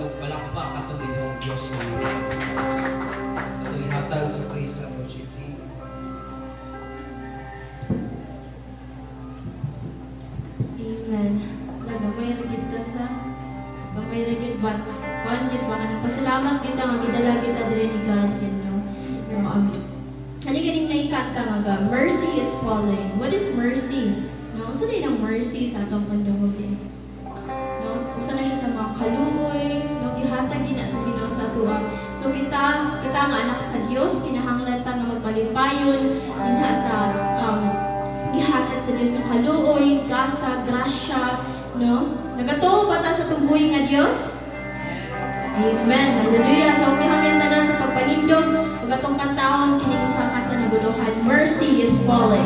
o balakbak atong Ginoong Dios sa iyo. Atong ihatag sa praise and worship team. Amen. Nagamay ra gid ta sa gamay ra gid ba kuan gid ba kanang pasalamat kita nga gidala kita diri ni God, you know. Ani ganing naikanta nga mercy is falling. What is mercy? No, unsa day ang mercy sa atong pandungog eh? No, usa na siya sa mga kaluoy, no gihatag gina sa Ginoo sa atua. So kita nga anak sa Dios, kinahanglan ta nga magpalipayon dinha sa gihatag sa Dios ng kaluoy, gasa, grasya, no? Nagatuo ba ta sa tumbuhi nga Dios? Amen. Hallelujah. So kihangyan tanan sa pagpanindog ug atong kantahon kini sa kanta na guluhan, Mercy is Falling.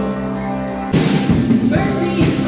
Mercy is